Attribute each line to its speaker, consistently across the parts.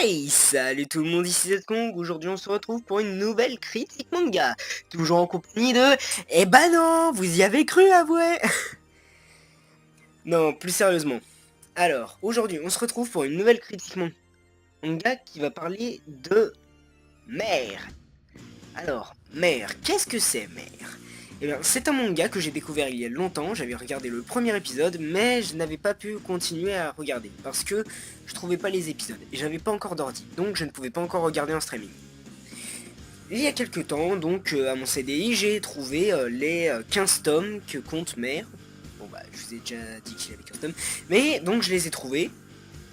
Speaker 1: Hey, salut tout le monde, ici Zkong. Aujourd'hui on se retrouve pour une nouvelle critique manga. Toujours en compagnie de... Eh ben non, vous y avez cru, avouez. Non, plus sérieusement. Alors, aujourd'hui on se retrouve pour une nouvelle critique manga qui va parler de... Mère. Alors, Mère, qu'est-ce que c'est, Mère? Eh bien, c'est un manga que j'ai découvert il y a longtemps, j'avais regardé le premier épisode, mais je n'avais pas pu continuer à regarder, parce que je trouvais pas les épisodes, et j'avais pas encore d'ordi, donc je ne pouvais pas encore regarder en streaming. Il y a quelques temps, donc, à mon CDI, j'ai trouvé les 15 tomes que compte Mère. Bon bah, je vous ai déjà dit qu'il avait 15 tomes, mais donc je les ai trouvés,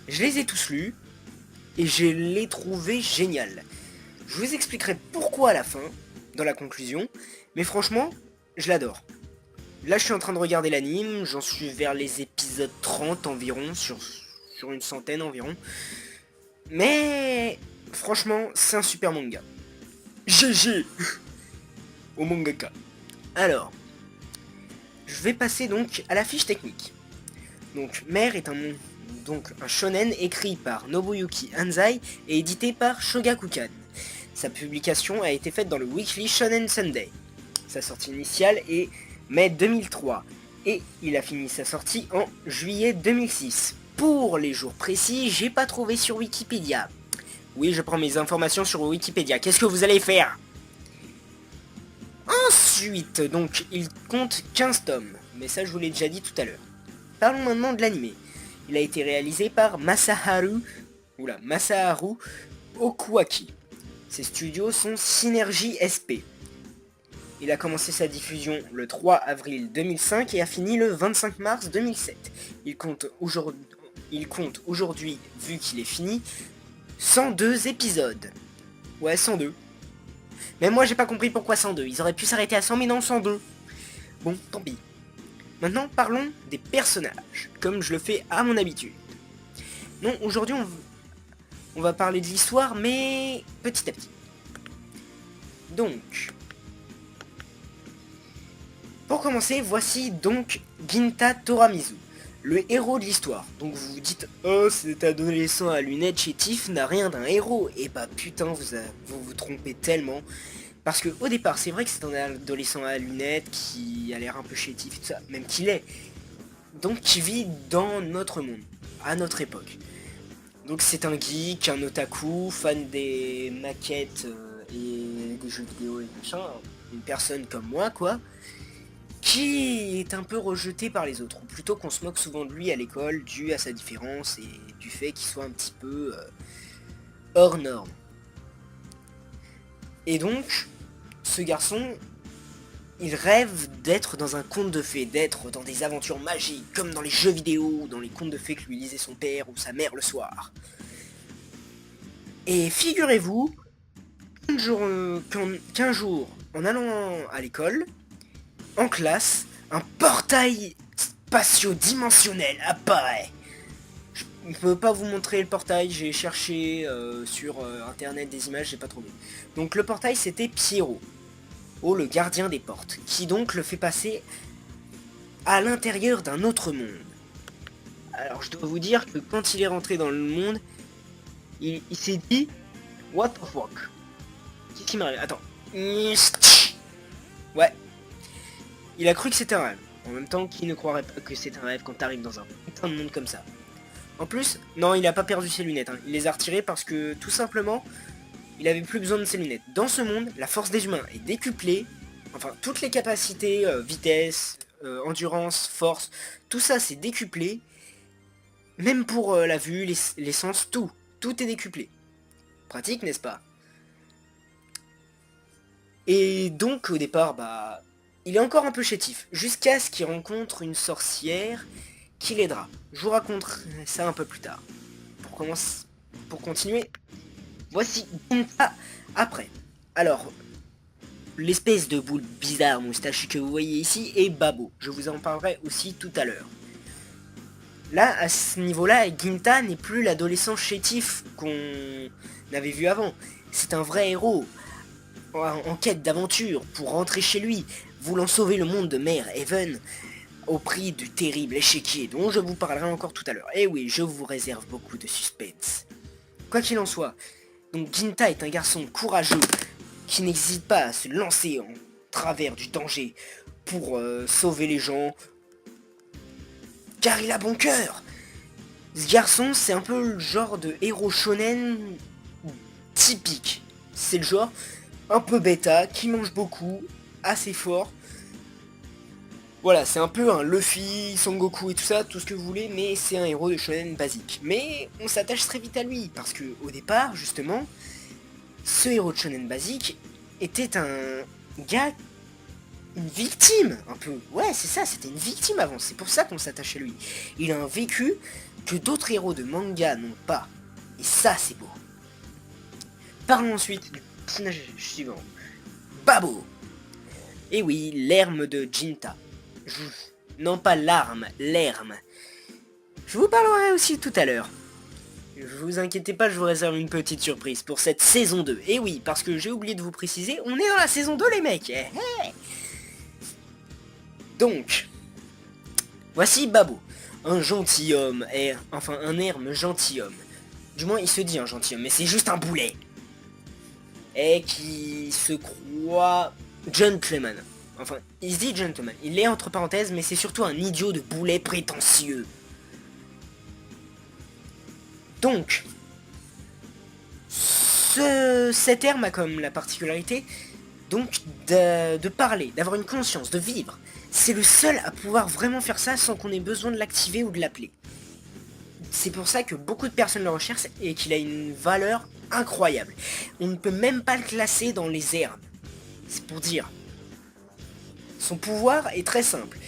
Speaker 1: je les ai tous lus, et je les trouvés génial. Je vous expliquerai pourquoi à la fin, dans la conclusion, mais franchement, je l'adore. Là, je suis en train de regarder l'anime, j'en suis vers les épisodes 30 environ, sur une centaine environ. Mais franchement, c'est un super manga. GG au mangaka. Alors, je vais passer donc à la fiche technique. Donc, Mère est un shonen écrit par Nobuyuki Anzai et édité par Shogakukan. Sa publication a été faite dans le Weekly Shonen Sunday. Sa sortie initiale est mai 2003 et il a fini sa sortie en juillet 2006. Pour les jours précis, j'ai pas trouvé sur Wikipédia. Oui, je prends mes informations sur Wikipédia. Qu'est-ce que vous allez faire? Ensuite, donc, il compte 15 tomes. Mais ça, je vous l'ai déjà dit tout à l'heure. Parlons maintenant de l'anime. Il a été réalisé par Masaharu Okuaki. Ses studios sont Synergy SP. Il a commencé sa diffusion le 3 avril 2005 et a fini le 25 mars 2007. Il compte aujourd'hui, vu qu'il est fini, 102 épisodes. Ouais, 102. Mais moi j'ai pas compris pourquoi 102. Ils auraient pu s'arrêter à 100 mais non 102. Bon, tant pis. Maintenant parlons des personnages, comme je le fais à mon habitude. Non, aujourd'hui on va parler de l'histoire, mais petit à petit. Donc, pour commencer, voici donc Ginta Toramizu, le héros de l'histoire. Donc vous vous dites, oh cet adolescent à lunettes chétif n'a rien d'un héros. Et bah putain, vous vous trompez tellement. Parce que au départ, c'est vrai que c'est un adolescent à lunettes qui a l'air un peu chétif et tout ça, même qu'il est. Donc qui vit dans notre monde, à notre époque. Donc c'est un geek, un otaku, fan des maquettes et des jeux vidéo et machin. Une personne comme moi quoi. Qui est un peu rejeté par les autres, ou plutôt qu'on se moque souvent de lui à l'école dû à sa différence et du fait qu'il soit un petit peu hors norme. Et donc, ce garçon, il rêve d'être dans un conte de fées, d'être dans des aventures magiques, comme dans les jeux vidéo, ou dans les contes de fées que lui lisait son père ou sa mère le soir. Et figurez-vous, qu'un jour, en allant à l'école, en classe, un portail spatio-dimensionnel apparaît. Je ne peux pas vous montrer le portail, j'ai cherché sur internet des images, j'ai pas trouvé. Donc le portail c'était Pierrot, le gardien des portes, qui donc le fait passer à l'intérieur d'un autre monde. Alors je dois vous dire que quand il est rentré dans le monde, il s'est dit what the fuck. Qu'est-ce qui m'arrive? Attends. Ouais. Il a cru que c'était un rêve. En même temps, qui ne croirait pas que c'est un rêve quand t'arrives dans un putain de monde comme ça. En plus, non, il a pas perdu ses lunettes. Il les a retirées parce que, tout simplement, il avait plus besoin de ses lunettes. Dans ce monde, la force des humains est décuplée. Enfin, toutes les capacités, vitesse, endurance, force, tout ça c'est décuplé. Même pour la vue, les sens, tout. Tout est décuplé. Pratique, n'est-ce pas? Et donc, au départ, bah... il est encore un peu chétif, jusqu'à ce qu'il rencontre une sorcière qui l'aidera. Je vous raconterai ça un peu plus tard. Pour continuer, voici Ginta après. Alors, l'espèce de boule bizarre moustache que vous voyez ici est Babo. Je vous en parlerai aussi tout à l'heure. Là, à ce niveau-là, Ginta n'est plus l'adolescent chétif qu'on avait vu avant. C'est un vrai héros, en quête d'aventure, pour rentrer chez lui, voulant sauver le monde de Mère Even, au prix du terrible échiquier dont je vous parlerai encore tout à l'heure. Et oui, je vous réserve beaucoup de suspense. Quoi qu'il en soit, donc Ginta est un garçon courageux qui n'hésite pas à se lancer en travers du danger pour sauver les gens, car il a bon cœur. Ce garçon, c'est un peu le genre de héros shonen typique. C'est le genre un peu bêta, qui mange beaucoup, assez fort. Voilà, c'est un peu un Luffy, Son Goku et tout ça, tout ce que vous voulez, mais c'est un héros de shonen basique. Mais on s'attache très vite à lui, parce que au départ, justement, ce héros de shonen basique était un gars, une victime, un peu. Ouais, c'est ça, c'était une victime avant, c'est pour ça qu'on s'attache à lui. Il a un vécu que d'autres héros de manga n'ont pas. Et ça, c'est beau. Parlons ensuite du personnage suivant. Babo. Et oui, l'herme de Ginta. Non pas l'arme, l'herme. Je vous parlerai aussi tout à l'heure. Ne vous inquiétez pas, je vous réserve une petite surprise pour cette saison 2. Et oui, parce que j'ai oublié de vous préciser, on est dans la saison 2 les mecs. Donc, voici Babo. Un gentilhomme, enfin un herme gentilhomme. Du moins il se dit un gentilhomme, mais c'est juste un boulet. Et qui se croit gentleman. Enfin, il se dit gentleman. Il est entre parenthèses, mais c'est surtout un idiot de boulet prétentieux. Donc, cet herme a comme la particularité donc de parler, d'avoir une conscience, de vivre. C'est le seul à pouvoir vraiment faire ça sans qu'on ait besoin de l'activer ou de l'appeler. C'est pour ça que beaucoup de personnes le recherchent et qu'il a une valeur incroyable. On ne peut même pas le classer dans les herbes. C'est pour dire. Son pouvoir est très simple.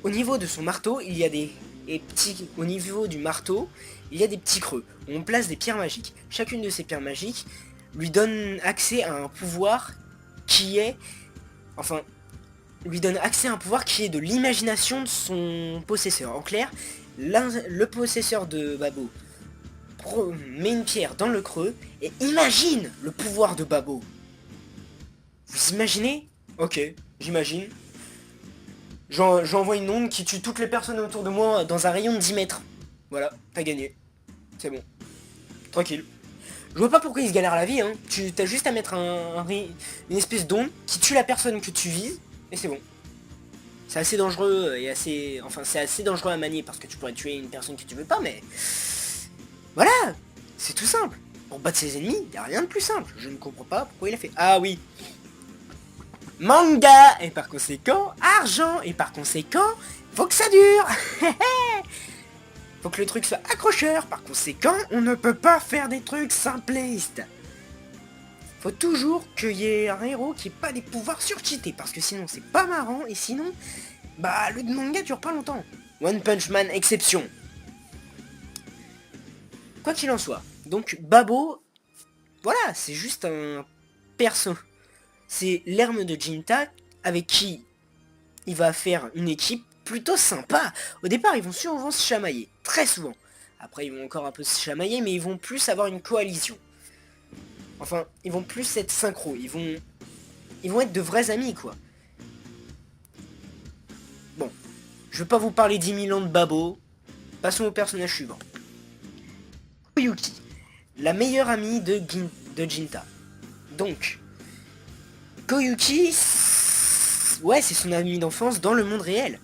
Speaker 1: Au niveau de son marteau, il y a des petits. Au niveau du marteau, il y a des petits creux. Où on place des pierres magiques. Chacune de ces pierres magiques lui donne accès à un pouvoir qui est. Enfin. Lui donne accès à un pouvoir qui est de l'imagination de son possesseur. En clair, le possesseur de Babo met une pierre dans le creux et imagine le pouvoir de Babo. Vous imaginez? Ok, j'imagine. J'envoie une onde qui tue toutes les personnes autour de moi dans un rayon de 10 mètres. Voilà, t'as gagné. C'est bon. Tranquille. Je vois pas pourquoi il se galère la vie, hein. Tu as juste à mettre une espèce d'onde qui tue la personne que tu vises, et c'est bon. C'est assez dangereux et assez... Enfin, c'est assez dangereux à manier parce que tu pourrais tuer une personne que tu veux pas, mais... Voilà. C'est tout simple. Pour battre ses ennemis, y a rien de plus simple. Je ne comprends pas pourquoi il a fait... Ah oui. Manga, et par conséquent, argent, et par conséquent, faut que ça dure. Faut que le truc soit accrocheur, par conséquent, on ne peut pas faire des trucs simplistes. Faut toujours qu'il y ait un héros qui ait pas des pouvoirs surcheatés, parce que sinon c'est pas marrant, et sinon, bah le manga dure pas longtemps. One Punch Man exception. Quoi qu'il en soit, donc Babo, voilà, c'est juste un perso. C'est l'herme de Ginta avec qui il va faire une équipe plutôt sympa. Au départ, ils vont souvent se chamailler, très souvent. Après, ils vont encore un peu se chamailler, mais ils vont plus avoir une coalition. Enfin, ils vont plus être synchro, ils vont être de vrais amis, quoi. Bon, je vais pas vous parler 10 000 ans de Babo. Passons au personnage suivant. Koyuki, la meilleure amie de Ginta. Donc, Koyuki, ouais, c'est son amie d'enfance dans le monde réel.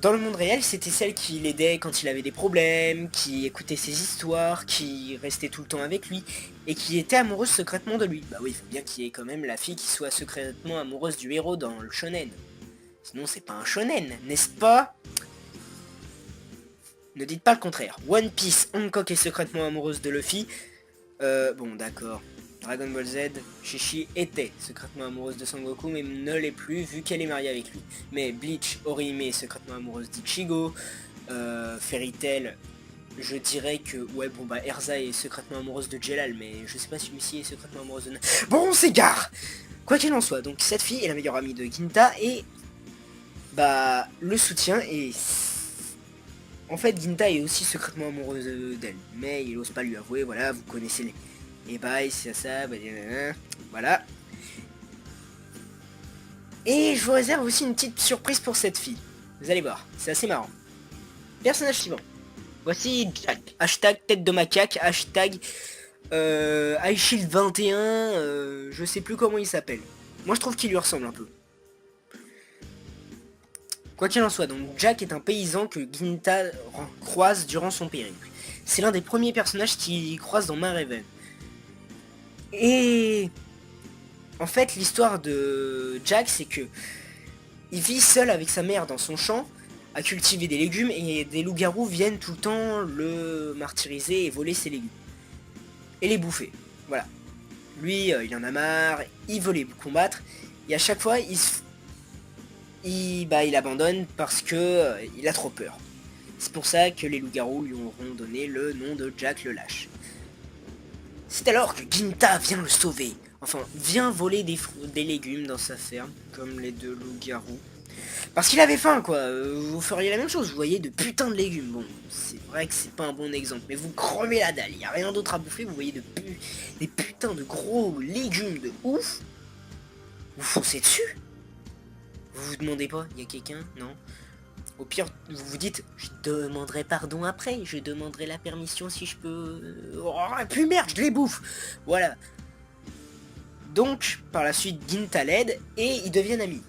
Speaker 1: Dans le monde réel, c'était celle qui l'aidait quand il avait des problèmes, qui écoutait ses histoires, qui restait tout le temps avec lui, et qui était amoureuse secrètement de lui. Bah oui, il faut bien qu'il y ait quand même la fille qui soit secrètement amoureuse du héros dans le shonen. Sinon, c'est pas un shonen, n'est-ce pas? Ne dites pas le contraire. One Piece, Hancock est secrètement amoureuse de Luffy. Bon, d'accord. Dragon Ball Z, Shishi était secrètement amoureuse de Sangoku, mais ne l'est plus vu qu'elle est mariée avec lui. Mais Bleach, Orihime est secrètement amoureuse d'Ichigo. Fairy Tail, je dirais que... Ouais, bon, bah, Erza est secrètement amoureuse de Jelal, mais je sais pas si Missy est secrètement amoureuse de... Bon, on s'égare. Quoi qu'il en soit, donc cette fille est la meilleure amie de Ginta, et... Bah, le soutien est... En fait, Ginta est aussi secrètement amoureuse d'elle, mais il ose pas lui avouer, voilà, vous connaissez les... Et bye, c'est ça, bah, voilà. Et je vous réserve aussi une petite surprise pour cette fille. Vous allez voir, c'est assez marrant. Personnage suivant. Voici Jack. Hashtag tête de macaque. Hashtag iShield 21. Je sais plus comment il s'appelle. Moi je trouve qu'il lui ressemble un peu. Quoi qu'il en soit, donc Jack est un paysan que Ginta croise durant son périple. C'est l'un des premiers personnages qu'il croise dans Mareven. Et en fait l'histoire de Jack c'est que il vit seul avec sa mère dans son champ à cultiver des légumes et des loups-garous viennent tout le temps le martyriser et voler ses légumes. Et les bouffer. Voilà. Lui, il en a marre, il veut les combattre et à chaque fois il abandonne parce que il a trop peur. C'est pour ça que les loups-garous lui auront donné le nom de Jack le Lâche. C'est alors que Ginta vient le sauver. Enfin, vient voler des légumes dans sa ferme, comme les deux loups-garous. Parce qu'il avait faim, quoi. Vous feriez la même chose, vous voyez, de putain de légumes. Bon, c'est vrai que c'est pas un bon exemple, mais vous crevez la dalle, il n'y a rien d'autre à bouffer, vous voyez des putains de gros légumes de ouf. Vous foncez dessus. Vous vous demandez pas, il y a quelqu'un? Non. Au pire, vous vous dites, je demanderai pardon après, je demanderai la permission si je peux... Oh, puis merde, je les bouffe. Voilà. Donc, par la suite, Ginta l'aide et ils deviennent amis.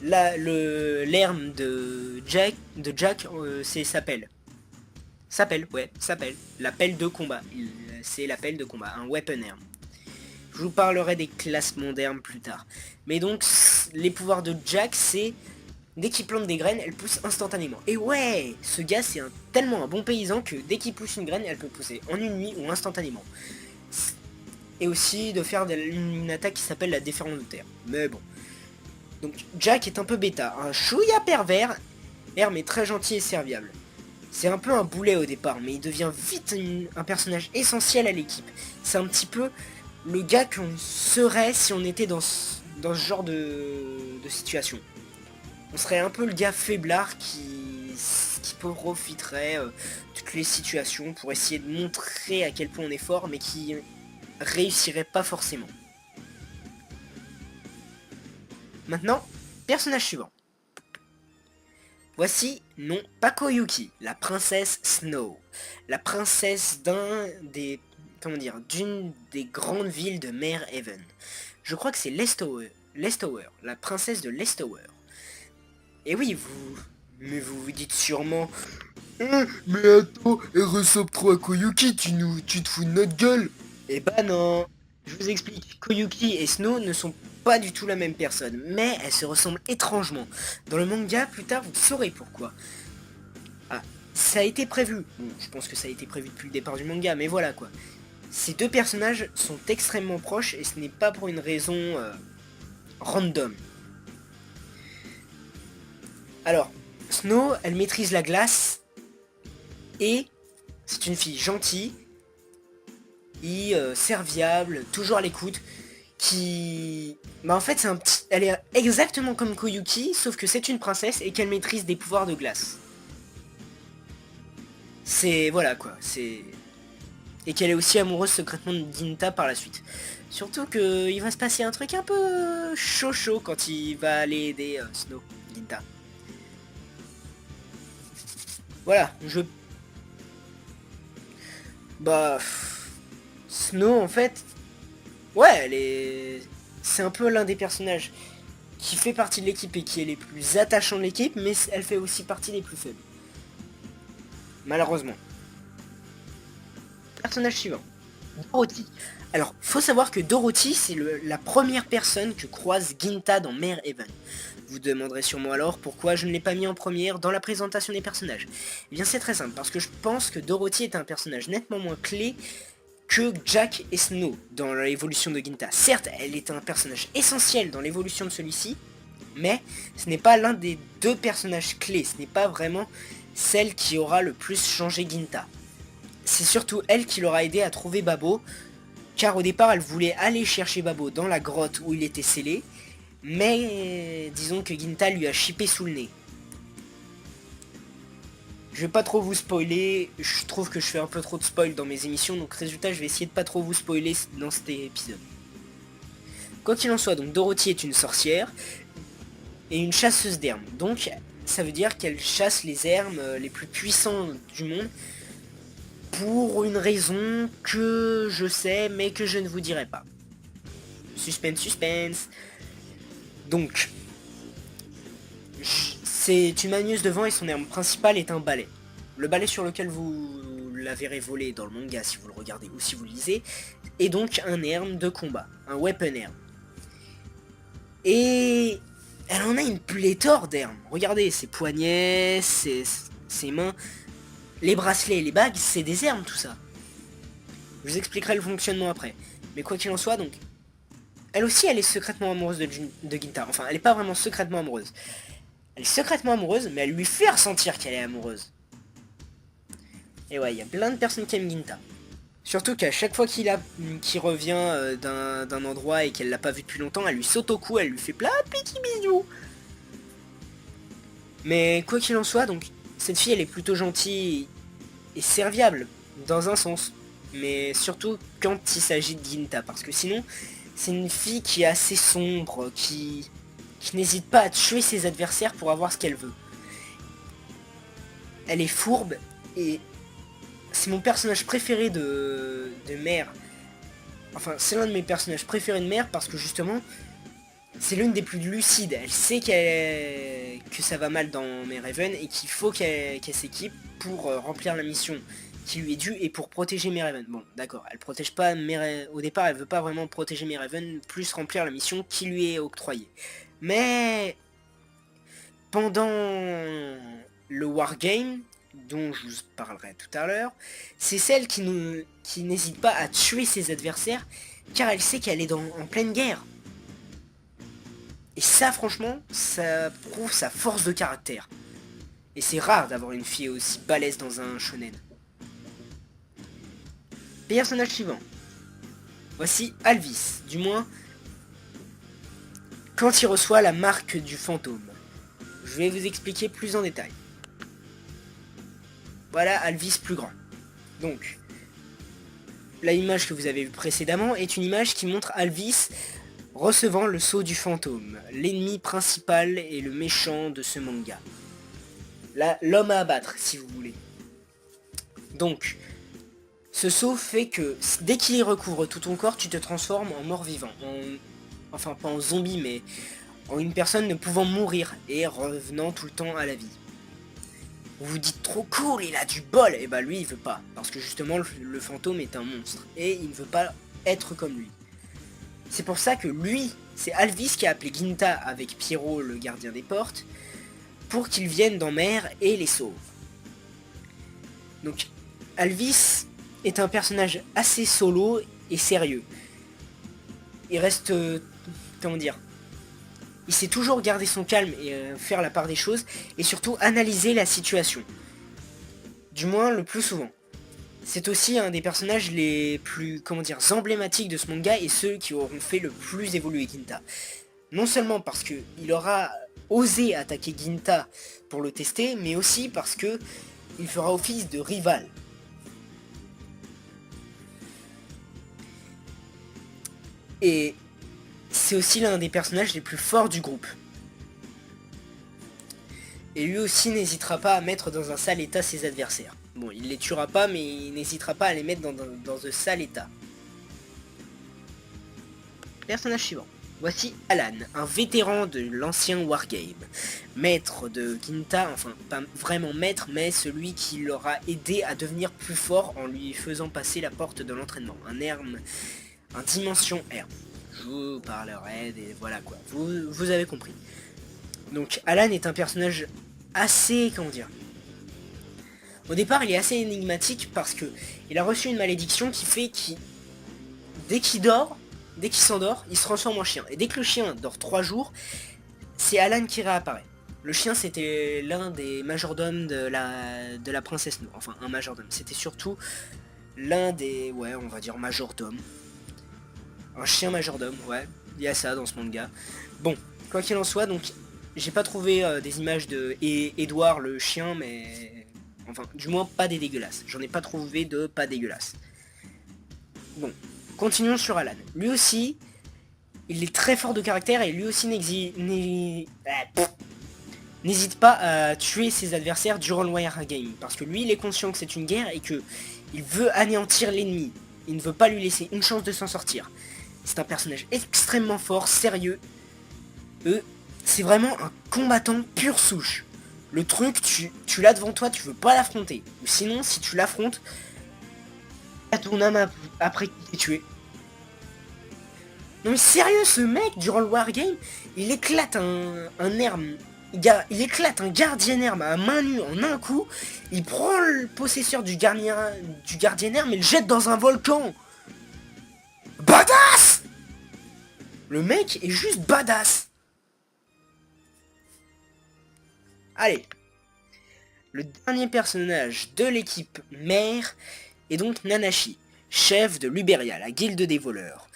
Speaker 1: L'herme de Jack, c'est sa pelle. Sa pelle. La pelle de combat. C'est la pelle de combat, un weapon herm. Je vous parlerai des classements d'hermes plus tard. Mais donc, les pouvoirs de Jack, c'est... Dès qu'il plante des graines, elles poussent instantanément. Et ouais, ce gars, c'est tellement un bon paysan que dès qu'il pousse une graine, elle peut pousser en une nuit ou instantanément. Et aussi de faire une attaque qui s'appelle la déferlante de terre. Mais bon. Donc Jack est un peu bêta, un chouïa pervers. Herm est très gentil et serviable. C'est un peu un boulet au départ, mais il devient vite un personnage essentiel à l'équipe. C'est un petit peu le gars qu'on serait si on était dans ce genre de situation. On serait un peu le gars faiblard qui profiterait de toutes les situations pour essayer de montrer à quel point on est fort, mais qui réussirait pas forcément. Maintenant, personnage suivant. Voici, non, pas Koyuki, la princesse Snow. La princesse d'une des grandes villes de Mare Haven. Je crois que c'est Lestower, la princesse de Lestower. Et oui, mais vous vous dites sûrement... mais attends, elle ressemble trop à Koyuki, tu te fous de notre gueule. Eh bah non. Je vous explique, Koyuki et Snow ne sont pas du tout la même personne, mais elles se ressemblent étrangement. Dans le manga, plus tard, vous saurez pourquoi. Ah, ça a été prévu. Bon, je pense que ça a été prévu depuis le départ du manga, mais voilà quoi. Ces deux personnages sont extrêmement proches et ce n'est pas pour une raison random. Alors, Snow, elle maîtrise la glace et c'est une fille gentille et serviable, toujours à l'écoute, qui... Bah en fait, elle est exactement comme Koyuki, sauf que c'est une princesse et qu'elle maîtrise des pouvoirs de glace. C'est... Voilà quoi, c'est... Et qu'elle est aussi amoureuse secrètement de Ginta par la suite. Surtout qu'il va se passer un truc un peu chaud quand il va aller aider Snow, Ginta. Voilà, Bah... Snow, en fait... Ouais, c'est un peu l'un des personnages qui fait partie de l'équipe et qui est les plus attachants de l'équipe, mais elle fait aussi partie des plus faibles. Malheureusement. Personnage suivant. Dorothy. Alors, faut savoir que Dorothy, c'est la première personne que croise Ginta dans Mare Haven. Vous demanderez sûrement alors pourquoi je ne l'ai pas mis en première dans la présentation des personnages. Eh bien c'est très simple, parce que je pense que Dorothy est un personnage nettement moins clé que Jack et Snow dans l'évolution de Ginta. Certes, elle est un personnage essentiel dans l'évolution de celui-ci, mais ce n'est pas l'un des deux personnages clés, ce n'est pas vraiment celle qui aura le plus changé Ginta. C'est surtout elle qui l'aura aidé à trouver Babbo, car au départ elle voulait aller chercher Babbo dans la grotte où il était scellé, mais disons que Ginta lui a chippé sous le nez. Je vais pas trop vous spoiler, je trouve que je fais un peu trop de spoil dans mes émissions, donc résultat je vais essayer de pas trop vous spoiler dans cet épisode. Quoi qu'il en soit, donc Dorothy est une sorcière et une chasseuse d'hermes, donc ça veut dire qu'elle chasse les hermes les plus puissants du monde pour une raison que je sais, mais que je ne vous dirai pas. Suspense, suspense. Donc, c'est une magneuse de vent et son arme principale est un balai. Le balai sur lequel vous la verrez voler dans le manga si vous le regardez ou si vous le lisez, est donc un arme de combat, un weapon arm. Et elle en a une pléthore d'armes. Regardez, ses poignets, ses mains, les bracelets, les bagues, c'est des armes tout ça. Je vous expliquerai le fonctionnement après. Mais quoi qu'il en soit, donc, elle aussi, elle est secrètement amoureuse de Ginta. Enfin, elle n'est pas vraiment secrètement amoureuse. Elle est secrètement amoureuse, mais elle lui fait ressentir qu'elle est amoureuse. Et ouais, il y a plein de personnes qui aiment Ginta. Surtout qu'à chaque fois qu'il revient d'un endroit et qu'elle l'a pas vu depuis longtemps, elle lui saute au cou, elle lui fait plein de petits bisous. Mais quoi qu'il en soit, donc, cette fille, elle est plutôt gentille et serviable, dans un sens. Mais surtout quand il s'agit de Ginta, parce que sinon, c'est une fille qui est assez sombre, qui n'hésite pas à tuer ses adversaires pour avoir ce qu'elle veut. Elle est fourbe, et c'est mon personnage préféré de mère. Enfin, c'est l'un de mes personnages préférés de mère, parce que justement, c'est l'une des plus lucides. Elle sait que ça va mal dans Merhaven, et qu'il faut qu'elle s'équipe pour remplir la mission qui lui est due et pour protéger Merhaven. Bon, d'accord, elle protège pas Merhaven. Au départ, elle veut pas vraiment protéger Merhaven, plus remplir la mission qui lui est octroyée. Mais pendant le wargame, dont je vous parlerai tout à l'heure, c'est celle qui n'hésite pas à tuer ses adversaires, car elle sait qu'elle est en pleine guerre. Et ça, franchement, ça prouve sa force de caractère. Et c'est rare d'avoir une fille aussi balèze dans un shonen. Personnage suivant. Voici Alvis, du moins quand il reçoit la marque du fantôme. Je vais vous expliquer plus en détail. Voilà Alvis plus grand. Donc, la image que vous avez vue précédemment est une image qui montre Alvis recevant le sceau du fantôme, l'ennemi principal et le méchant de ce manga. L'homme à abattre, si vous voulez. Donc, ce sceau fait que dès qu'il y recouvre tout ton corps, tu te transformes en mort-vivant. Enfin, pas en zombie, mais en une personne ne pouvant mourir et revenant tout le temps à la vie. Vous vous dites trop cool, il a du bol. Et bah lui, il veut pas. Parce que justement, le fantôme est un monstre. Et il ne veut pas être comme lui. C'est pour ça que lui, c'est Alvis qui a appelé Ginta avec Pierrot, le gardien des portes, pour qu'ils viennent dans Mer et les sauvent. Donc, Alvis est un personnage assez solo et sérieux. Il reste... comment dire, il sait toujours garder son calme et faire la part des choses, et surtout analyser la situation. Du moins, le plus souvent. C'est aussi un des personnages les plus, comment dire, emblématiques de ce manga, et ceux qui auront fait le plus évoluer Ginta. Non seulement parce que il aura osé attaquer Ginta pour le tester, mais aussi parce que il fera office de rival. Et c'est aussi l'un des personnages les plus forts du groupe. Et lui aussi n'hésitera pas à mettre dans un sale état ses adversaires. Bon, il les tuera pas, mais il n'hésitera pas à les mettre dans un sale état. Personnage suivant. Voici Alan, un vétéran de l'ancien wargame. Maître de Ginta, enfin pas vraiment maître, mais celui qui l'aura aidé à devenir plus fort en lui faisant passer la porte de l'entraînement. Un dimension R. Je vous parlerai des... voilà quoi, vous avez compris. Donc Alan est un personnage assez, comment dire, au départ il est assez énigmatique parce que il a reçu une malédiction qui fait qu'il, dès qu'il s'endort, il se transforme en chien. Et dès que le chien dort 3 jours, c'est Alan qui réapparaît. Le chien c'était l'un des majordomes de la princesse Noire, enfin un majordome, c'était surtout l'un des, ouais on va dire majordomes. Un chien majordome, ouais, il y a ça dans ce manga. Bon, quoi qu'il en soit, donc j'ai pas trouvé des images de Edouard le chien, mais enfin du moins pas des dégueulasses. J'en ai pas trouvé de pas dégueulasses. Bon, continuons sur Alan. Lui aussi, il est très fort de caractère et lui aussi n'hésite pas à tuer ses adversaires durant le wargame, parce que lui il est conscient que c'est une guerre et que Il veut anéantir l'ennemi. Il ne veut pas lui laisser une chance de s'en sortir. C'est un personnage extrêmement fort, sérieux. C'est vraiment un combattant pure souche. Le truc, tu l'as devant toi, tu veux pas l'affronter. Ou sinon, si tu l'affrontes, à ton âme après qu'il t'ait tué. Non mais sérieux, ce mec, durant le wargame, il éclate un herbe. Il éclate un gardien herbe à main nue en un coup. Il prend le possesseur du gardien herbe et le jette dans un volcan. Badass! Le mec est juste badass. Allez. Le dernier personnage de l'équipe mère est donc Nanashi, chef de l'Uberia, la guilde des voleurs.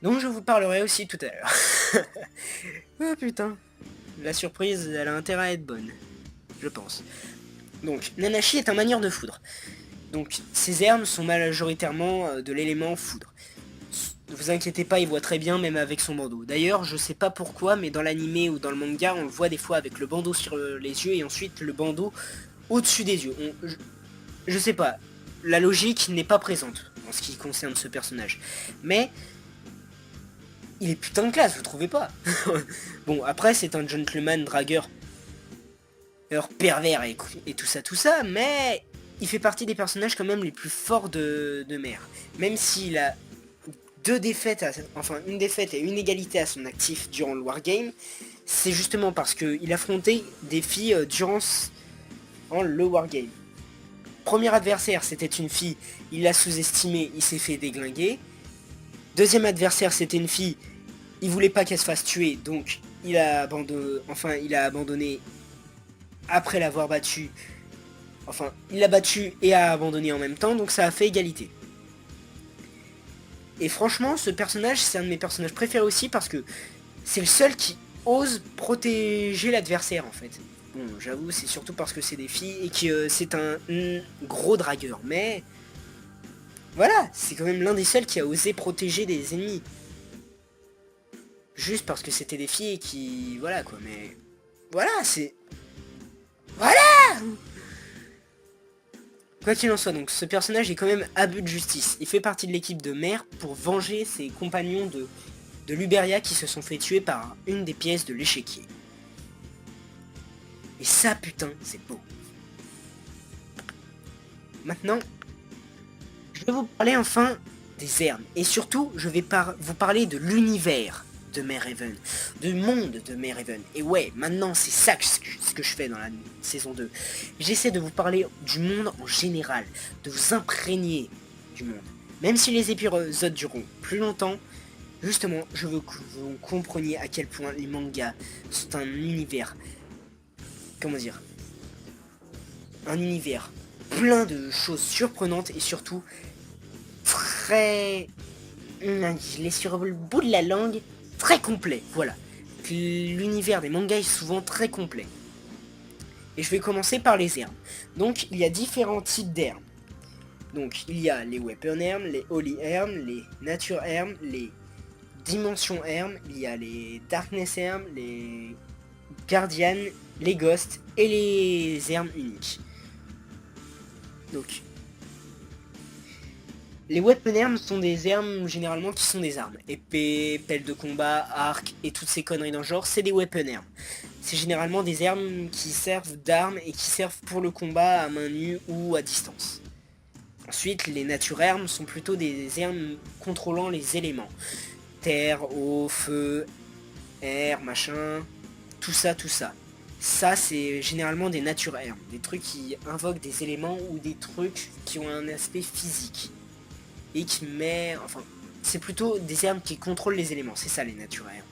Speaker 1: Donc je vous parlerai aussi tout à l'heure. Oh putain. La surprise, elle a intérêt à être bonne. Je pense. Donc, Nanashi est un manieur de foudre. Donc, ses armes sont majoritairement de l'élément foudre. Ne vous inquiétez pas, il voit très bien, même avec son bandeau. D'ailleurs, je sais pas pourquoi, mais dans l'anime ou dans le manga, on le voit des fois avec le bandeau sur les yeux et ensuite le bandeau au-dessus des yeux. Je sais pas. La logique n'est pas présente en ce qui concerne ce personnage. Mais il est putain de classe, vous trouvez pas? Bon, après, c'est un gentleman dragueur pervers et tout ça, mais il fait partie des personnages quand même les plus forts de mer. Même s'il a une défaite et une égalité à son actif durant le wargame, c'est justement parce qu'il affrontait des filles durant le wargame. Premier adversaire, c'était une fille, il l'a sous-estimé, il s'est fait déglinguer. Deuxième adversaire, c'était une fille, il voulait pas qu'elle se fasse tuer, donc il a abandonné après l'avoir battu. Enfin, il l'a battu et a abandonné en même temps, donc ça a fait égalité. Et franchement, ce personnage, c'est un de mes personnages préférés aussi parce que c'est le seul qui ose protéger l'adversaire en fait. Bon, j'avoue, c'est surtout parce que c'est des filles et que c'est un gros dragueur, mais voilà, c'est quand même l'un des seuls qui a osé protéger des ennemis. Juste parce que c'était des filles qui... Voilà quoi, mais... Voilà, c'est... Voilà! Quoi qu'il en soit, donc, ce personnage est quand même à but de justice. Il fait partie de l'équipe de mer pour venger ses compagnons de l'Uberia qui se sont fait tuer par une des pièces de l'échiquier. Et ça, putain, c'est beau. Maintenant, je vais vous parler enfin des hermes. Et surtout, je vais vous parler de l'univers de Merhaven, du monde de Merhaven. Et ouais, maintenant c'est ça ce que je fais dans la saison 2. J'essaie de vous parler du monde en général, de vous imprégner du monde. Même si les épisodes dureront plus longtemps, justement, je veux que vous compreniez à quel point les mangas sont un univers, comment dire, un univers plein de choses surprenantes et surtout très... Je l'ai sur le bout de la langue, très complet, voilà. L'univers des mangas est souvent très complet. Et je vais commencer par les hermes. Donc il y a différents types d'hermes. Donc il y a les Weapon Hermes, les Holy Hermes, les Nature Hermes, les Dimension Hermes, il y a les Darkness Hermes, les Guardian, les Ghosts et les hermes uniques. Donc les weapon arms sont des armes généralement qui sont des armes. Épée, pelle de combat, arc et toutes ces conneries dans le genre, c'est des weapon arms. C'est généralement des armes qui servent d'armes et qui servent pour le combat à main nue ou à distance. Ensuite, les nature arms sont plutôt des armes contrôlant les éléments. Terre, eau, feu, air, machin, tout ça, tout ça. Ça, c'est généralement des nature arms, des trucs qui invoquent des éléments ou des trucs qui ont un aspect physique. Et qui met... Enfin, c'est plutôt des armes qui contrôlent les éléments. C'est ça, les nature arms.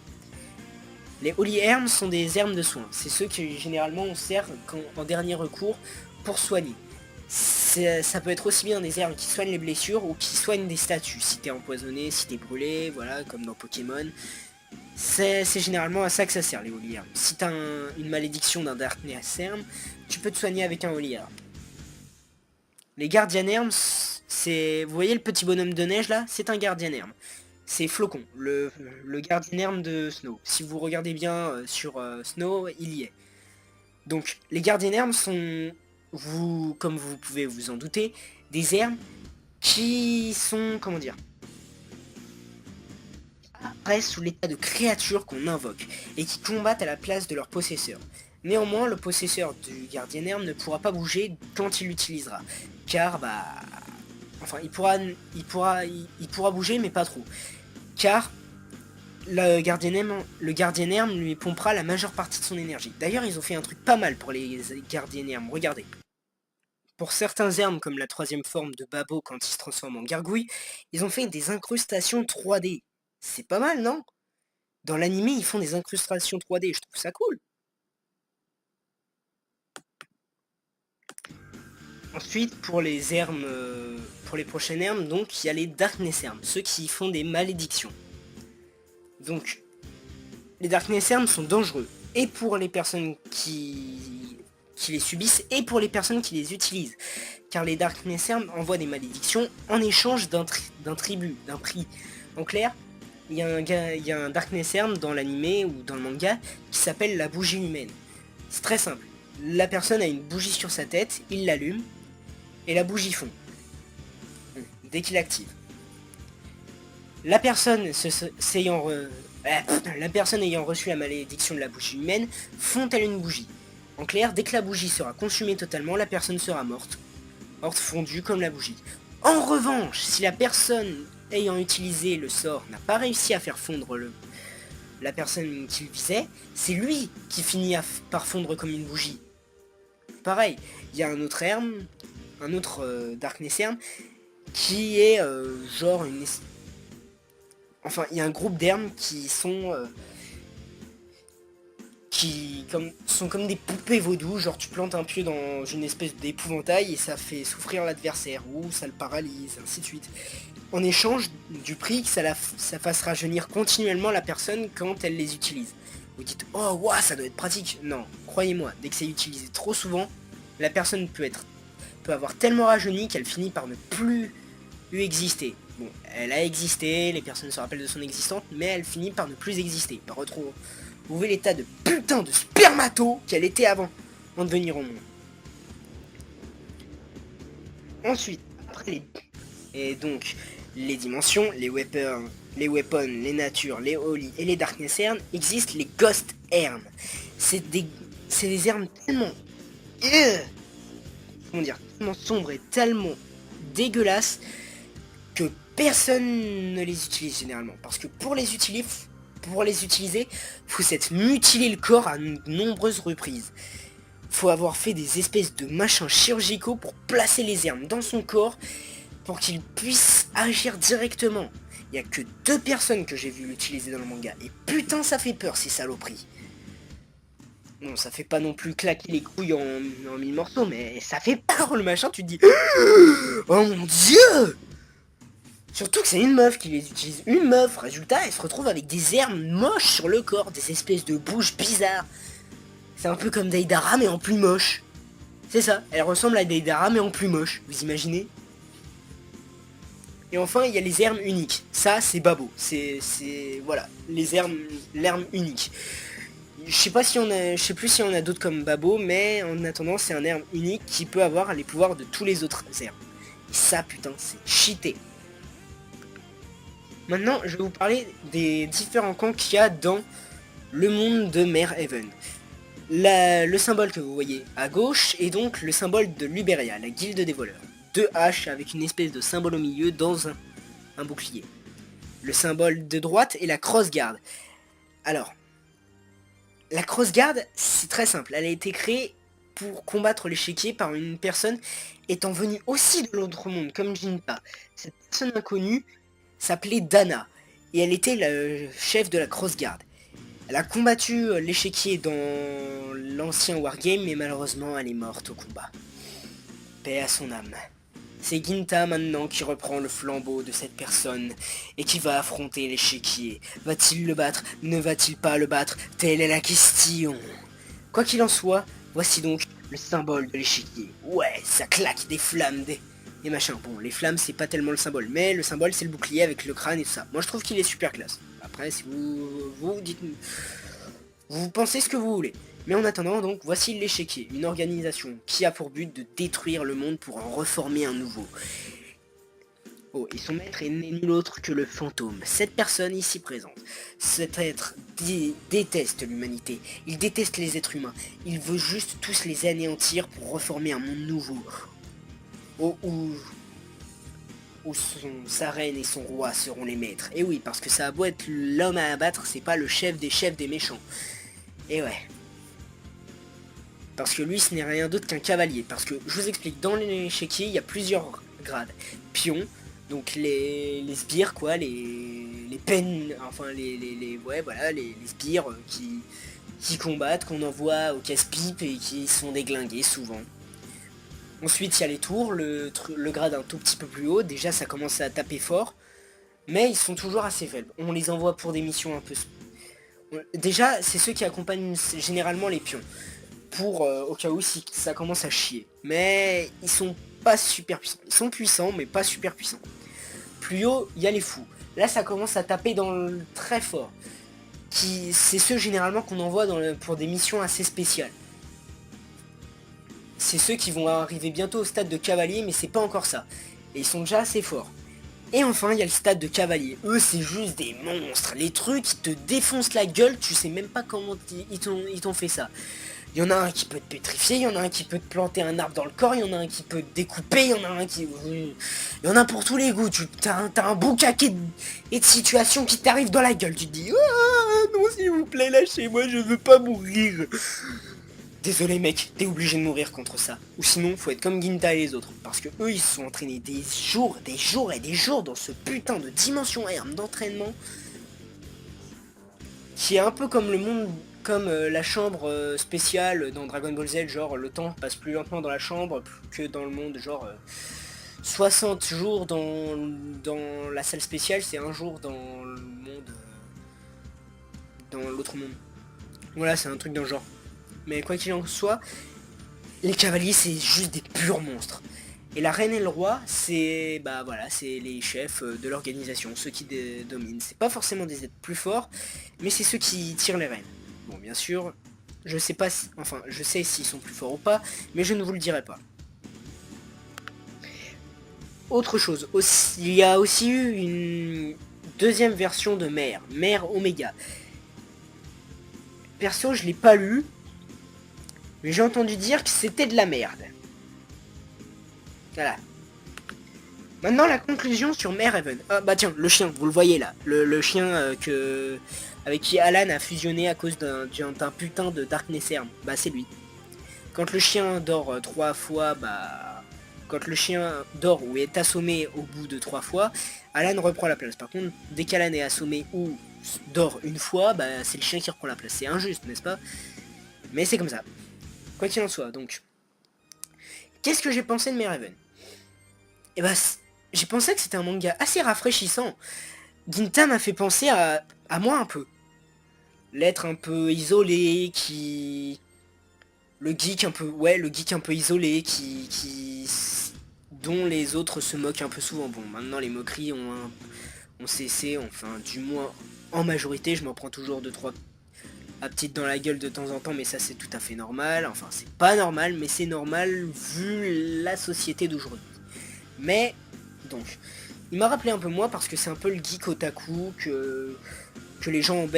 Speaker 1: Les holy arms sont des armes de soins. C'est ceux qui, généralement, on sert en dernier recours pour soigner. Ça peut être aussi bien des armes qui soignent les blessures ou qui soignent des statues. Si t'es empoisonné, si t'es brûlé, voilà, comme dans Pokémon. C'est généralement à ça que ça sert, les holy arms. Si t'as une malédiction d'un darkness arm, tu peux te soigner avec un holy arm. Les guardian arms... Vous voyez le petit bonhomme de neige là? C'est un gardien herbe. C'est Flocon, le gardien herbe de Snow. Si vous regardez bien sur Snow, il y est. Donc les gardiens herbes sont, comme vous pouvez vous en douter, des hermes qui sont, comment dire, apparaissent sous l'état de créatures qu'on invoque et qui combattent à la place de leur possesseur. Néanmoins, le possesseur du gardien herbe ne pourra pas bouger quand il l'utilisera, car enfin il pourra bouger mais pas trop, car le gardien herbe lui pompera la majeure partie de son énergie. D'ailleurs, ils ont fait un truc pas mal pour les gardiens herbes, regardez. Pour certains herbes comme la troisième forme de Babo quand il se transforme en gargouille, ils ont fait des incrustations 3D. C'est pas mal, non? Dans l'animé, ils font des incrustations 3D, je trouve ça cool. Ensuite, pour les herbes, pour les prochaines herbes, donc il y a les Darkness herbes, ceux qui font des malédictions. Donc, les Darkness herbes sont dangereux, et pour les personnes qui les subissent, et pour les personnes qui les utilisent. Car les Darkness herbes envoient des malédictions en échange d'un tribut, d'un prix. En clair, il y a un Darkness herbe dans l'animé ou dans le manga qui s'appelle la bougie humaine. C'est très simple. La personne a une bougie sur sa tête, il l'allume, et la bougie fond. Dès qu'il active. La personne ayant reçu la malédiction de la bougie humaine fond-elle une bougie. En clair, dès que la bougie sera consumée totalement, la personne sera morte. Morte fondue comme la bougie. En revanche, si la personne ayant utilisé le sort n'a pas réussi à faire fondre la personne qu'il visait, c'est lui qui finit par fondre comme une bougie. Pareil, il y a un autre Darkness herbe, qui est genre une... Enfin, il y a un groupe d'herbes qui sont... sont comme des poupées vaudou, genre tu plantes un pieu dans une espèce d'épouvantail et ça fait souffrir l'adversaire, ou ça le paralyse, ainsi de suite. En échange du prix que ça fasse rajeunir continuellement la personne quand elle les utilise. Vous dites, oh wow, ça doit être pratique. Non, croyez-moi, dès que c'est utilisé trop souvent, la personne peut avoir tellement rajeuni qu'elle finit par ne plus exister. Bon, elle a existé, les personnes se rappellent de son existence, mais elle finit par ne plus exister, par retrouver l'état de putain de spermato qu'elle était avant de venir au monde. Ensuite, après et donc les dimensions, les weapons, les natures, les holy et les darkness herbes, existent les ghost herbes. C'est des herbes tellement... comment dire, tellement sombres et tellement dégueulasses que personne ne les utilise généralement. Parce que pour les utiliser, faut s'être mutilé le corps à de nombreuses reprises. Faut avoir fait des espèces de machins chirurgicaux pour placer les herbes dans son corps pour qu'il puisse agir directement. Il n'y a que 2 personnes que j'ai vu l'utiliser dans le manga. Et putain ça fait peur ces saloperies. Bon, ça fait pas non plus claquer les couilles en 1000 morceaux, mais ça fait peur le machin, tu te dis... Oh mon dieu! Surtout que c'est une meuf qui les utilise. Une meuf, résultat, elle se retrouve avec des herbes moches sur le corps, des espèces de bouches bizarres. C'est un peu comme Deidara, mais en plus moche. C'est ça, elle ressemble à Deidara, mais en plus moche, vous imaginez? Et enfin, il y a les herbes uniques. Ça, c'est Babo. Voilà, l'herbe unique. Je sais plus si on a d'autres comme Babo, mais en attendant, c'est un herbe unique qui peut avoir les pouvoirs de tous les autres herbes. Et ça, putain, c'est cheaté. Maintenant, je vais vous parler des différents camps qu'il y a dans le monde de Mare Haven. Le symbole que vous voyez à gauche est donc le symbole de l'Uberia, la guilde des voleurs. 2 haches avec une espèce de symbole au milieu dans un bouclier. Le symbole de droite est la Crossguard. Alors, la Crossguard, c'est très simple. Elle a été créée pour combattre l'échiquier par une personne étant venue aussi de l'autre monde, comme Jinpa. Cette personne inconnue s'appelait Dana, et elle était le chef de la Crossguard. Elle a combattu l'échiquier dans l'ancien Wargame, mais malheureusement elle est morte au combat. Paix à son âme. C'est Ginta maintenant qui reprend le flambeau de cette personne, et qui va affronter l'échiquier. Va-t-il le battre? Ne va-t-il pas le battre? Telle est la question. Quoi qu'il en soit, voici donc le symbole de l'échiquier. Ouais, ça claque des flammes, des machins. Bon, les flammes, c'est pas tellement le symbole, mais le symbole, c'est le bouclier avec le crâne et tout ça. Moi, je trouve qu'il est super classe. Après, si vous dites... Vous pensez ce que vous voulez. Mais en attendant, donc, voici l'échiquier, une organisation qui a pour but de détruire le monde pour en reformer un nouveau. Oh, et son maître est nul autre que le fantôme. Cette personne ici présente. Cet être déteste l'humanité. Il déteste les êtres humains. Il veut juste tous les anéantir pour reformer un monde nouveau. Oh, où sa reine et son roi seront les maîtres. Et oui, parce que ça a beau être l'homme à abattre, c'est pas le chef des méchants. Et ouais. Parce que lui, ce n'est rien d'autre qu'un cavalier. Parce que, je vous explique, dans l'échiquier, il y a plusieurs grades. Pion, donc les sbires, quoi, les peines, enfin, ouais, voilà, les sbires qui combattent, qu'on envoie au casse-pipe et qui sont déglingués, souvent. Ensuite, il y a les tours, le grade un tout petit peu plus haut. Déjà, ça commence à taper fort. Mais ils sont toujours assez faibles. On les envoie pour des missions un peu... Déjà, c'est ceux qui accompagnent généralement les pions. Pour, au cas où, si ça commence à chier. Mais ils sont pas super puissants. Ils sont puissants, mais pas super puissants. Plus haut, il y a les fous. Là, ça commence à taper dans le très fort. C'est ceux généralement qu'on envoie pour des missions assez spéciales. C'est ceux qui vont arriver bientôt au stade de cavalier, mais c'est pas encore ça. Et ils sont déjà assez forts. Et enfin, il y a le stade de cavalier. Eux, c'est juste des monstres. Les trucs, ils te défoncent la gueule, tu sais même pas comment ils t'ont fait ça. Il y en a un qui peut te pétrifier, il y en a un qui peut te planter un arbre dans le corps, il y en a un qui peut te découper, il y en a un qui... Il y en a pour tous les goûts, t'as un boucaquet et de situations qui t'arrivent dans la gueule. Tu te dis, ah non s'il vous plaît, lâchez-moi, je veux pas mourir. Désolé mec, t'es obligé de mourir contre ça. Ou sinon, faut être comme Ginta et les autres. Parce que eux, ils se sont entraînés des jours et des jours dans ce putain de dimension herbe d'entraînement. Qui est un peu comme le monde, comme la chambre spéciale dans Dragon Ball Z, genre le temps passe plus lentement dans la chambre que dans le monde, genre 60 jours dans la salle spéciale, c'est un jour dans le monde, dans l'autre monde. Voilà, c'est un truc dans le genre. Mais quoi qu'il en soit, les cavaliers c'est juste des purs monstres. Et la reine et le roi, c'est bah voilà, c'est les chefs de l'organisation, ceux qui dominent. C'est pas forcément des êtres plus forts, mais c'est ceux qui tirent les rênes. Bon, bien sûr, je sais pas si, enfin, je sais s'ils sont plus forts ou pas, mais je ne vous le dirai pas. Autre chose, il y a aussi eu une deuxième version de Mère Oméga. Perso, je l'ai pas lu, mais j'ai entendu dire que c'était de la merde. Voilà. Maintenant, la conclusion sur Mère Heaven. Ah bah tiens, le chien, vous le voyez là. Le chien avec qui Alan a fusionné à cause d'un putain de Darkness Herm. Bah c'est lui. Quand le chien dort 3 fois, bah... Quand le chien dort ou est assommé au bout de 3 fois, Alan reprend la place. Par contre, dès qu'Alan est assommé ou dort une fois, bah c'est le chien qui reprend la place. C'est injuste, n'est-ce pas? Mais c'est comme ça. Quoi qu'il en soit, donc... Qu'est-ce que j'ai pensé de Mère Heaven? Et bah... J'ai pensé que c'était un manga assez rafraîchissant. Ginta m'a fait penser à moi un peu. L'être un peu isolé, qui... Le geek un peu... Ouais, le geek un peu isolé, dont les autres se moquent un peu souvent. Bon, maintenant les moqueries ont cessé, enfin, du moins en majorité. Je m'en prends toujours 2-3 à petites dans la gueule de temps en temps, mais ça c'est tout à fait normal. Enfin, c'est pas normal, mais c'est normal vu la société d'aujourd'hui. Mais... Donc, il m'a rappelé un peu moi parce que c'est un peu le geek otaku que les gens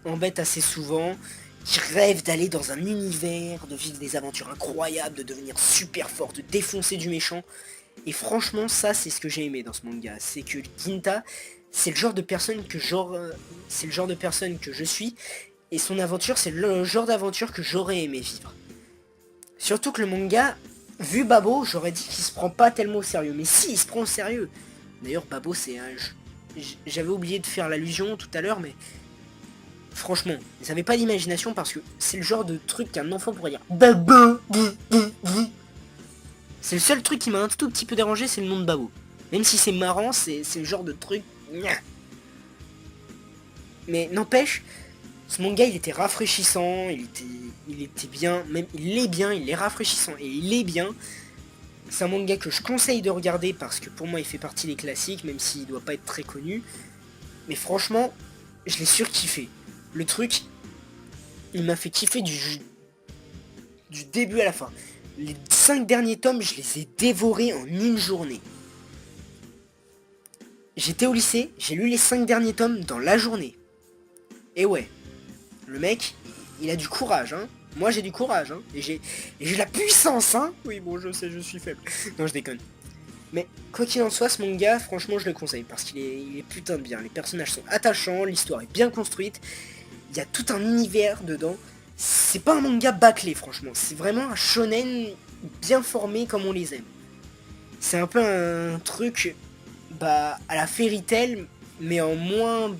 Speaker 1: embêtent assez souvent, qui rêvent d'aller dans un univers, de vivre des aventures incroyables, de devenir super fort, de défoncer du méchant. Et franchement, ça c'est ce que j'ai aimé dans ce manga, c'est que Ginta, c'est le genre de personne que je suis, et son aventure, c'est le genre d'aventure que j'aurais aimé vivre. Surtout que le manga, vu Babo, j'aurais dit qu'il se prend pas tellement au sérieux. Mais si, il se prend au sérieux. D'ailleurs, Babo, c'est un... J'avais oublié de faire l'allusion tout à l'heure, mais... Franchement, ils n'avaient pas d'imagination parce que c'est le genre de truc qu'un enfant pourrait dire. Babo. C'est le seul truc qui m'a un tout petit peu dérangé, c'est le nom de Babo. Même si c'est marrant, c'est le genre de truc... Mais n'empêche... Ce manga il était rafraîchissant, il était bien, même il est rafraîchissant et il est bien. C'est un manga que je conseille de regarder parce que pour moi il fait partie des classiques, même s'il doit pas être très connu. Mais franchement, je l'ai surkiffé. Le truc, il m'a fait kiffer du début à la fin. Les 5 derniers tomes, je les ai dévorés en une journée. J'étais au lycée, j'ai lu les 5 derniers tomes dans la journée. Et ouais, le mec, il a du courage, hein. Moi j'ai du courage, hein. Et j'ai la puissance, hein. Oui, bon, je sais, je suis faible. Non, je déconne. Mais quoi qu'il en soit, ce manga, franchement, je le conseille. Parce il est putain de bien. Les personnages sont attachants, l'histoire est bien construite. Il y a tout un univers dedans. C'est pas un manga bâclé, franchement. C'est vraiment un shonen bien formé comme on les aime. C'est un peu un truc, bah, à la Fairy Tail, mais en moins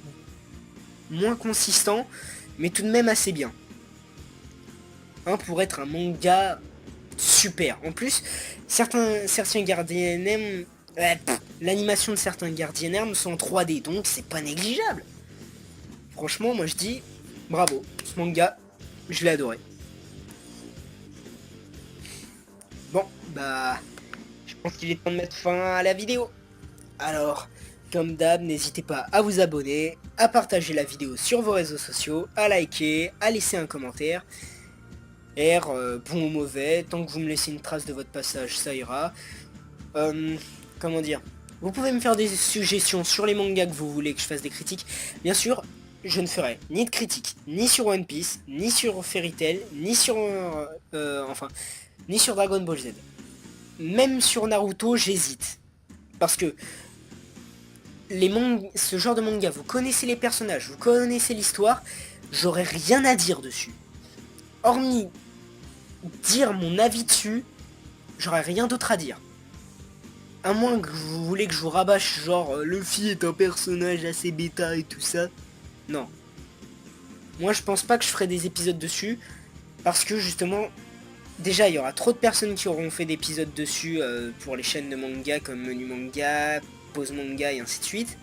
Speaker 1: consistant, mais tout de même assez bien. Hein, pour être un manga super. En plus, certains gardiens M, l'animation de certains gardiens M sont en 3D, donc c'est pas négligeable. Franchement, moi je dis bravo, ce manga, je l'ai adoré. Bon, bah, je pense qu'il est temps de mettre fin à la vidéo. Alors, comme d'hab, n'hésitez pas à vous abonner, à partager la vidéo sur vos réseaux sociaux, à liker, à laisser un commentaire. Bon ou mauvais, tant que vous me laissez une trace de votre passage, ça ira. Comment dire, vous pouvez me faire des suggestions sur les mangas que vous voulez que je fasse des critiques. Bien sûr, je ne ferai ni de critiques, ni sur One Piece, ni sur Fairy Tail, ni sur... ni sur Dragon Ball Z. Même sur Naruto, j'hésite. Parce que ce genre de manga, vous connaissez les personnages, vous connaissez l'histoire, j'aurais rien à dire dessus. Hormis dire mon avis dessus, j'aurais rien d'autre à dire. À moins que vous voulez que je vous rabâche genre Luffy est un personnage assez bêta et tout ça. Non. Moi je pense pas que je ferai des épisodes dessus. Parce que justement, déjà il y aura trop de personnes qui auront fait d'épisodes dessus pour les chaînes de manga comme Menu Manga, Pause Manga et ainsi de suite.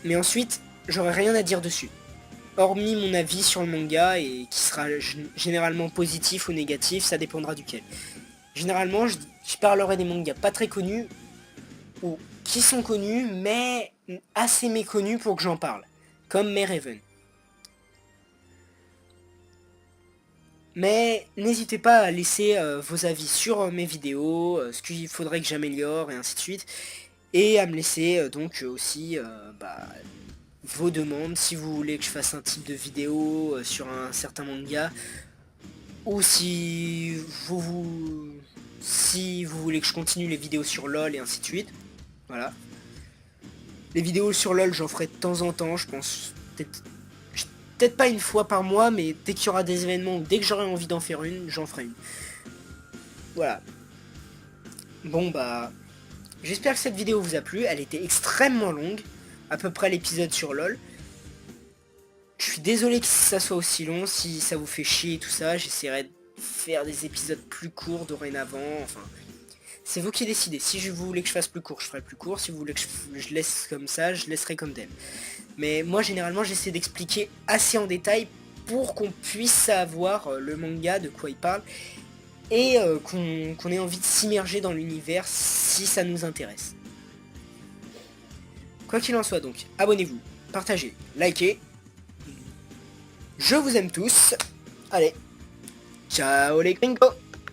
Speaker 1: Mais ensuite, j'aurai rien à dire dessus. Hormis mon avis sur le manga et qui sera généralement positif ou négatif, ça dépendra duquel. Généralement, je parlerai des mangas pas très connus ou qui sont connus mais assez méconnus pour que j'en parle, comme Mereven. Mais n'hésitez pas à laisser vos avis sur mes vidéos, ce qu'il faudrait que j'améliore et ainsi de suite, et à me laisser donc aussi vos demandes, si vous voulez que je fasse un type de vidéo sur un certain manga, ou si vous voulez que je continue les vidéos sur LOL et ainsi de suite. Voilà. Les vidéos sur LOL, j'en ferai de temps en temps, je pense, peut-être pas une fois par mois, mais dès qu'il y aura des événements, ou dès que j'aurai envie d'en faire une, j'en ferai une. Voilà. Bon bah, j'espère que cette vidéo vous a plu, elle était extrêmement longue, à peu près l'épisode sur LOL. Je suis désolé que ça soit aussi long, si ça vous fait chier et tout ça, j'essaierai de faire des épisodes plus courts dorénavant, enfin... C'est vous qui décidez, si vous voulez que je fasse plus court, je ferai plus court, si vous voulez que je laisse comme ça, je laisserai comme tel. Mais moi généralement j'essaie d'expliquer assez en détail pour qu'on puisse savoir le manga, de quoi il parle, et qu'on ait envie de s'immerger dans l'univers si ça nous intéresse. Quoi qu'il en soit donc, abonnez-vous, partagez, likez. Je vous aime tous. Allez, ciao les gringos.